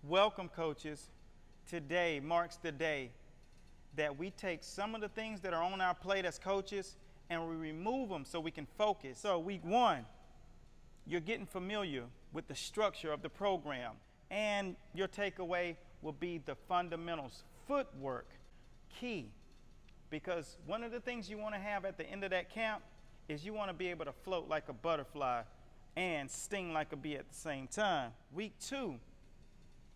Welcome, coaches. Today marks the day that we take some of the things that are on our plate as coaches and we remove them so we can focus. So week one, you're getting familiar with the structure of the program, and your takeaway will be the fundamentals. Footwork, key, because one of the things you want to have at the end of that camp is you want to be able to float like a butterfly and sting like a bee at the same time. Week two,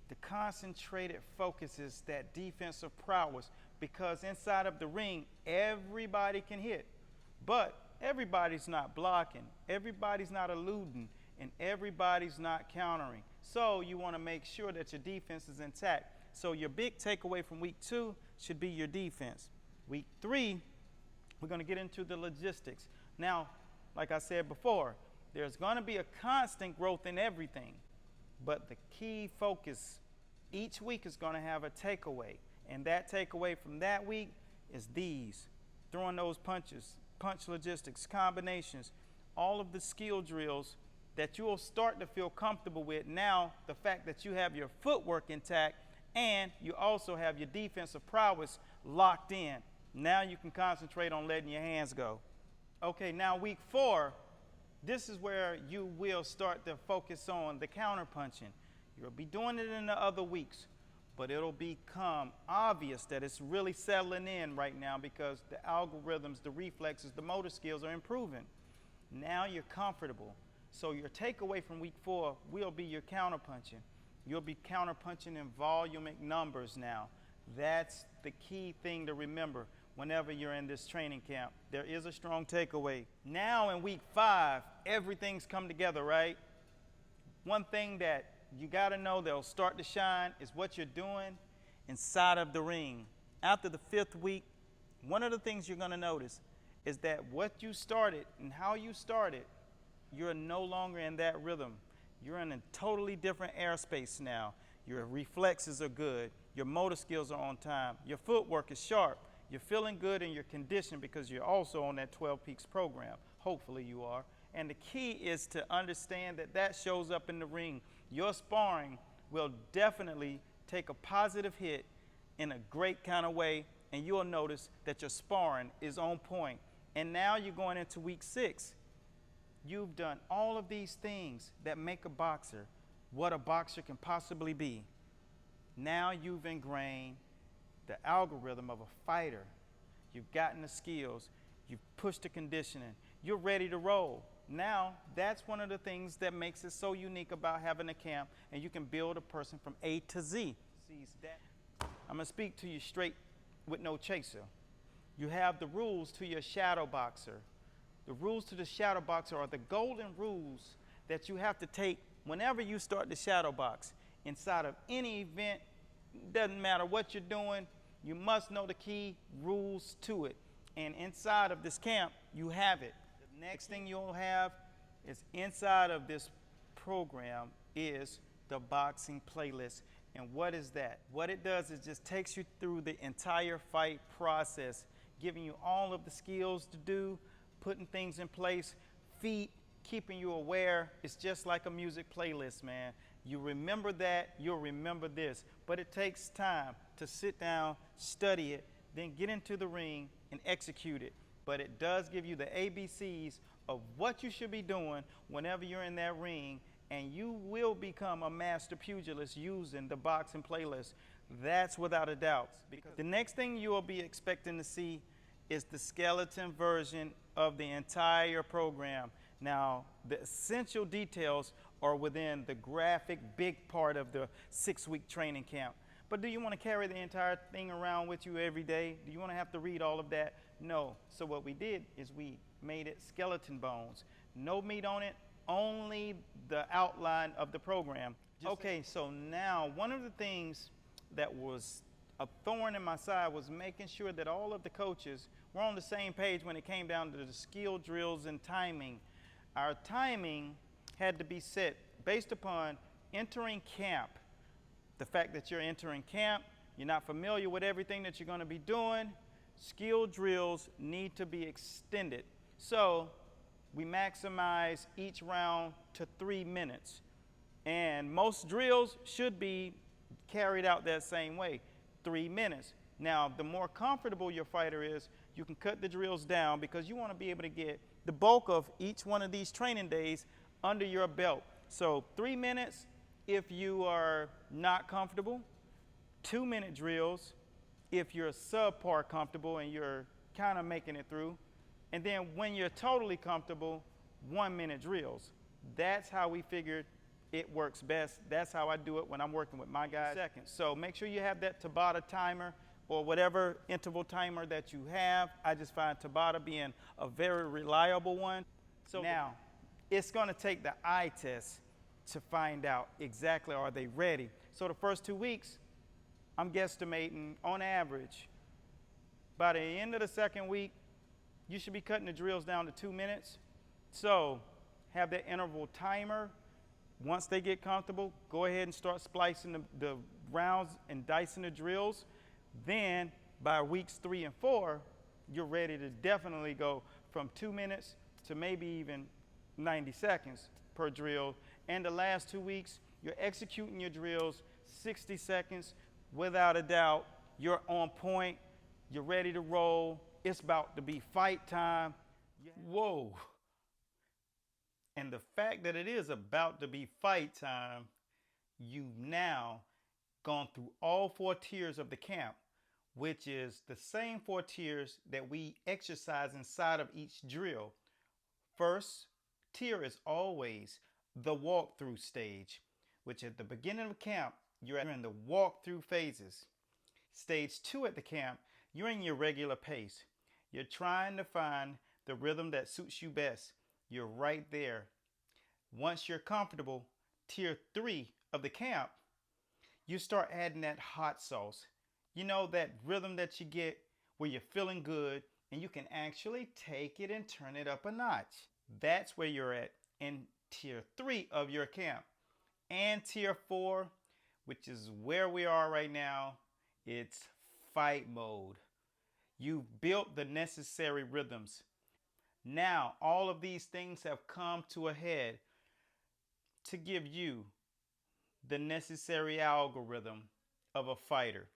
the concentrated focus is that defensive prowess, because inside of the ring, everybody can hit, but everybody's not blocking, everybody's not eluding, and everybody's not countering. So you want to make sure that your defense is intact. So your big takeaway from week two should be your defense. Week three, we're going to get into the logistics. Now, like I said before, there's going to be a constant growth in everything. But the key focus each week is going to have a takeaway. And that takeaway from that week is these. Throwing those punches, punch logistics, combinations, all of the skill drills that you'll start to feel comfortable with. Now, the fact that you have your footwork intact and you also have your defensive prowess locked in. Now you can concentrate on letting your hands go. Okay, now week four, this is where you will start to focus on the counterpunching. You'll be doing it in the other weeks, but it'll become obvious that it's really settling in right now because the algorithms, the reflexes, the motor skills are improving. Now you're comfortable. So your takeaway from week four will be your counterpunching. You'll be counterpunching in volumic numbers now. That's the key thing to remember whenever you're in this training camp. There is a strong takeaway. Now in week five, everything's come together, right? One thing that you gotta know that'll start to shine is what you're doing inside of the ring. After the fifth week, one of the things you're gonna notice is that what you started and how you started, you're no longer in that rhythm. You're in a totally different airspace now. Your reflexes are good. Your motor skills are on time. Your footwork is sharp. You're feeling good and you're conditioned because you're also on that 12 Peaks program. Hopefully you are. And the key is to understand that that shows up in the ring. Your sparring will definitely take a positive hit in a great kind of way, and you'll notice that your sparring is on point. And now you're going into week six. You've done all of these things that make a boxer what a boxer can possibly be. Now you've ingrained the algorithm of a fighter. You've gotten the skills. You've pushed the conditioning. You're ready to roll. Now, that's one of the things that makes it so unique about having a camp, and you can build a person from A to Z. I'm going to speak to you straight with no chaser. You have the rules to your shadow boxer. The rules to the shadow boxer are the golden rules that you have to take whenever you start the shadow box. Inside of any event, doesn't matter what you're doing, you must know the key rules to it. And inside of this camp, you have it. The next thing you'll have is inside of this program is the boxing playlist. And what is that? What it does is just takes you through the entire fight process, giving you all of the skills to do, putting things in place, feet, keeping you aware. It's just like a music playlist, man. You remember that, you'll remember this. But it takes time to sit down, study it, then get into the ring and execute it. But it does give you the ABCs of what you should be doing whenever you're in that ring, and you will become a master pugilist using the boxing playlist. That's without a doubt. Because the next thing you will be expecting to see is the skeleton version of the entire program. Now, the essential details are within the graphic big part of the 6-week training camp. But do you want to carry the entire thing around with you every day? Do you want to have to read all of that? No. So what we did is we made it skeleton bones. No meat on it, only the outline of the program. Okay, so now one of the things that was a thorn in my side was making sure that all of the coaches were on the same page when it came down to the skill drills and timing. Our timing had to be set based upon entering camp. The fact that you're entering camp, you're not familiar with everything that you're going to be doing, skill drills need to be extended. So we maximize each round to 3 minutes. And most drills should be carried out that same way, 3 minutes. Now, the more comfortable your fighter is, you can cut the drills down because you want to be able to get the bulk of each one of these training days under your belt. So 3 minutes if you are not comfortable, 2-minute drills if you're subpar comfortable and you're kind of making it through. And then when you're totally comfortable, 1-minute drills. That's how we figured it works best. That's how I do it when I'm working with my guys. Seconds. So make sure you have that Tabata timer or whatever interval timer that you have. I just find Tabata being a very reliable one. So now, it's going to take the eye test to find out exactly are they ready. So the first 2 weeks, I'm guesstimating on average, by the end of the second week, you should be cutting the drills down to 2 minutes. So have that interval timer. Once they get comfortable, go ahead and start splicing the rounds and dicing the drills. Then by weeks 3 and 4, you're ready to definitely go from 2 minutes to maybe even 90 seconds per drill. And the last 2 weeks, you're executing your drills 60 seconds. Without a doubt, you're on point. You're ready to roll. It's about to be fight time. Whoa. And the fact that it is about to be fight time, you've now gone through all 4 tiers of the camp, which is the same 4 tiers that we exercise inside of each drill. First tier is always the walkthrough stage, which at the beginning of camp, you're in the walkthrough phases. Stage 2 at the camp, you're in your regular pace. You're trying to find the rhythm that suits you best. You're right there. Once you're comfortable, tier 3 of the camp, you start adding that hot sauce. You know, that rhythm that you get where you're feeling good and you can actually take it and turn it up a notch. That's where you're at in tier 3 of your camp. And tier 4, which is where we are right now, it's fight mode. You've built the necessary rhythms. Now, all of these things have come to a head to give you the necessary algorithm of a fighter.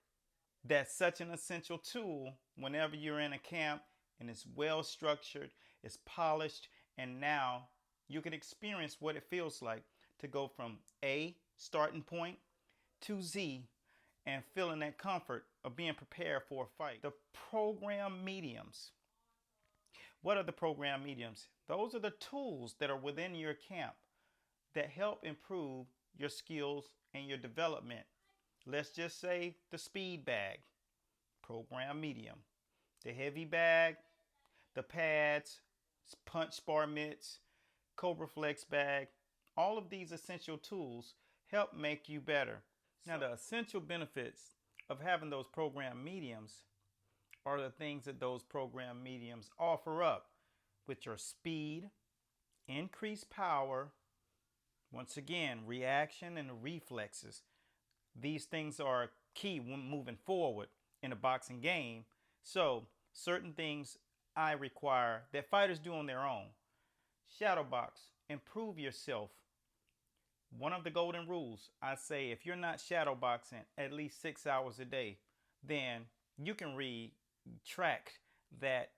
That's such an essential tool whenever you're in a camp and it's well structured, it's polished, and now you can experience what it feels like to go from A, starting point, to Z, and feeling that comfort of being prepared for a fight. The program mediums. What are the program mediums? Those are the tools that are within your camp that help improve your skills and your development. Let's just say the speed bag, program medium. The heavy bag, the pads, punch spar mitts, Cobra Flex bag. All of these essential tools help make you better. Now, the essential benefits of having those program mediums are the things that those program mediums offer up, which are speed, increased power, once again, reaction and reflexes. These things are key when moving forward in a boxing game. So certain things I require that fighters do on their own. Shadow box, improve yourself. One of the golden rules, I say, if you're not shadow boxing at least 6 hours a day, then you can retract that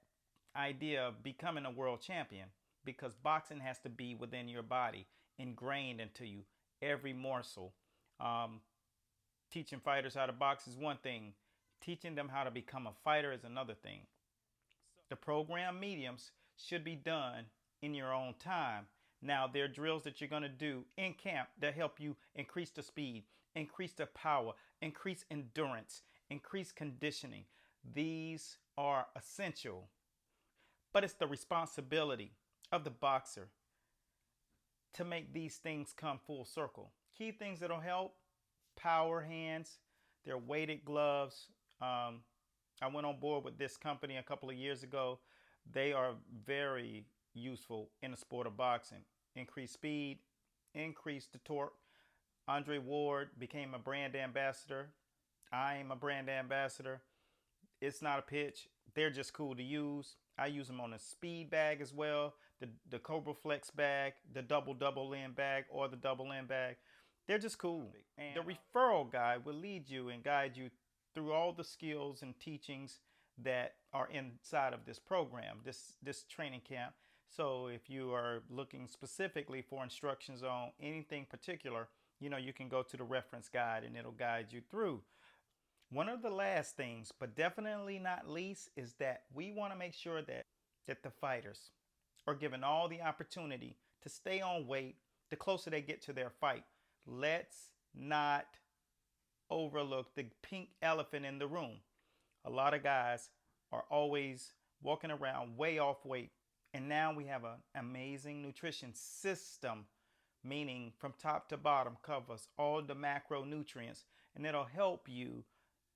idea of becoming a world champion, because boxing has to be within your body, ingrained into you, every morsel. Teaching fighters how to box is one thing. Teaching them how to become a fighter is another thing. The program mediums should be done in your own time. Now, there are drills that you're going to do in camp that help you increase the speed, increase the power, increase endurance, increase conditioning. These are essential. But it's the responsibility of the boxer to make these things come full circle. Key things that'll help: power hands, they're weighted gloves. I went on board with this company a couple of years ago. They are very useful in the sport of boxing. Increase speed, increase the torque. Andre Ward became a brand ambassador. I'm a brand ambassador. It's not a pitch. They're just cool to use. I use them on a speed bag as well, the Cobra Flex bag, the double end bag, or the double end bag. They're just cool. And the referral guide will lead you and guide you through all the skills and teachings that are inside of this program, this training camp. So if you are looking specifically for instructions on anything particular, you can go to the reference guide and it'll guide you through. One of the last things, but definitely not least, is that we want to make sure that the fighters are given all the opportunity to stay on weight the closer they get to their fight. Let's not overlook the pink elephant in the room. A lot of guys are always walking around way off weight. And now we have an amazing nutrition system, meaning from top to bottom covers all the macronutrients, and it'll help you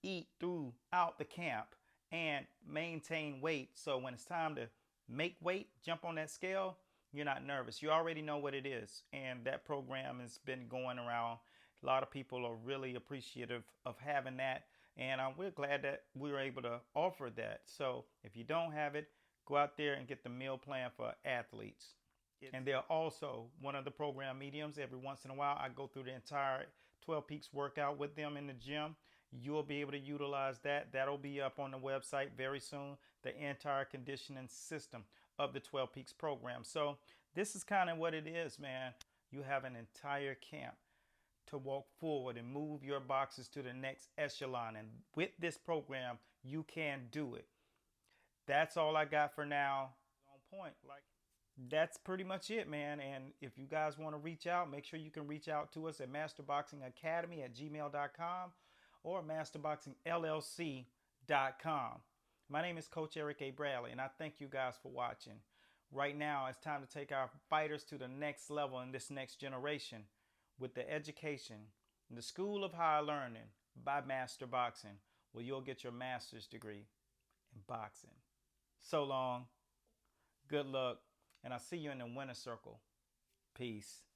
eat throughout the camp and maintain weight. So when it's time to make weight, jump on that scale, you're not nervous. You already know what it is. And that program has been going around. A lot of people are really appreciative of having that. And we're glad that we were able to offer that. So if you don't have it, go out there and get the meal plan for athletes. And they're also one of the program mediums. Every once in a while, I go through the entire 12 Peaks workout with them in the gym. You'll be able to utilize that. That'll be up on the website very soon. The entire conditioning system of the 12 Peaks program. So this is kind of what it is, man. You have an entire camp to walk forward and move your boxes to the next echelon. And with this program, you can do it. That's all I got for now. On point. That's pretty much it, man. And if you guys want to reach out, make sure you can reach out to us at masterboxingacademy@gmail.com or masterboxingllc.com. My name is Coach Eric A. Bradley, and I thank you guys for watching. Right now, it's time to take our fighters to the next level in this next generation with the education, the School of Higher Learning by Master Boxing, where you'll get your master's degree in boxing. So long, good luck, and I'll see you in the winner's circle. Peace.